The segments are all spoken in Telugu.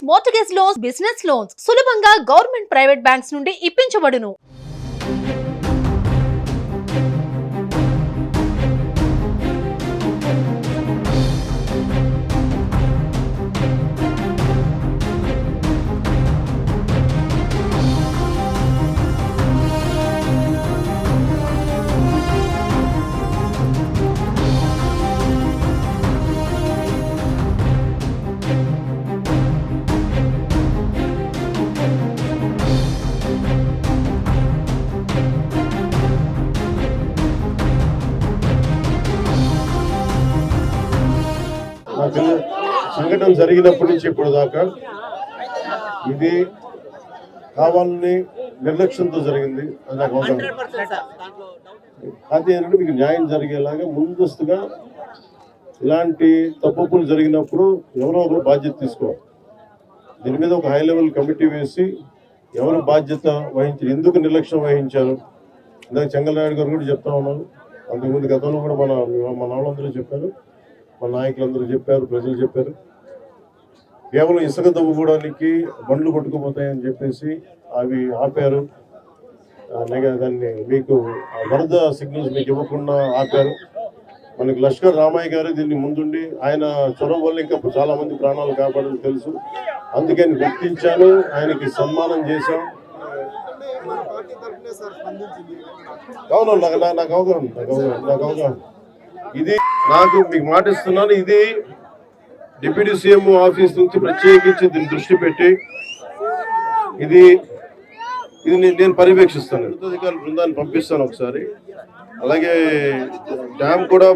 మార్ట్గేజ్ లోన్స్, బిజినెస్ లోన్స్ సులభంగా గవర్నమెంట్, ప్రైవేట్ బ్యాంక్స్ నుండి ఇప్పించబడును. సంఘటన జరిగినప్పటి నుంచి ఇప్పుడు దాకా ఇది కావాలని నిర్లక్ష్యంతో జరిగింది. అది నాకు అవసరం. అది ఏంటంటే మీకు న్యాయం జరిగేలాగా ముందస్తుగా ఇలాంటి తప్పులు జరిగినప్పుడు ఎవరో ఒకరు బాధ్యత తీసుకోవాలి. దీని మీద ఒక హై లెవెల్ కమిటీ వేసి ఎవరు బాధ్యత వహించారు, ఎందుకు నిర్లక్ష్యం వహించారు. ఇందాక చెంగలనాయుడు గారు కూడా చెప్తా ఉన్నారు. అంతకుముందు గతంలో కూడా మన వాళ్ళందరూ చెప్పారు, మన నాయకులందరూ చెప్పారు, ప్రజలు చెప్పారు. కేవలం ఇసుక తవ్వుకోవడానికి బండ్లు కొట్టుకుపోతాయని చెప్పేసి అవి ఆపారు. దాన్ని మీకు వరద సిగ్నల్స్ మీకు ఇవ్వకుండా ఆపారు. మనకి లష్కర్ రామయ్య గారు దీన్ని ముందుండి ఆయన చొరవ వల్ల ఇంకా చాలా మంది ప్రాణాలు కాపాడని తెలుసు. అందుకని గుర్తించాను, ఆయనకి సన్మానం చేశాం. అవును, నాకు అవగాహన. ఇది నాకు మీకు మాట ఇస్తున్నాను. ఇది డిప్యూటీ సీఎం ఆఫీస్ నుంచి ప్రత్యేకించి దీన్ని దృష్టి పెట్టి ఇది నేను పర్యవేక్షిస్తాను. అధికారుల బృందాన్ని పంపిస్తాను ఒకసారి. అలాగే డ్యామ్ కూడా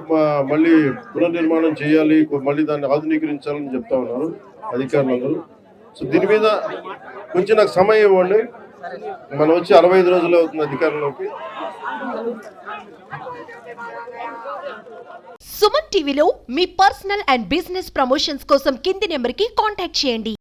మళ్ళీ పునర్నిర్మాణం చేయాలి, మళ్ళీ దాన్ని ఆధునీకరించాలని చెప్తా ఉన్నారు అధికారులందరూ. సో దీని మీద కొంచెం నాకు సమయం ఇవ్వండి. మనం వచ్చి 65 రోజులు అవుతుంది అధికారంలోకి. సుమన్ టీవీలో మీ పర్సనల్ అండ్ బిజినెస్ ప్రమోషన్స్ కోసం కింది నెంబర్కి కాంటాక్ట్ చేయండి.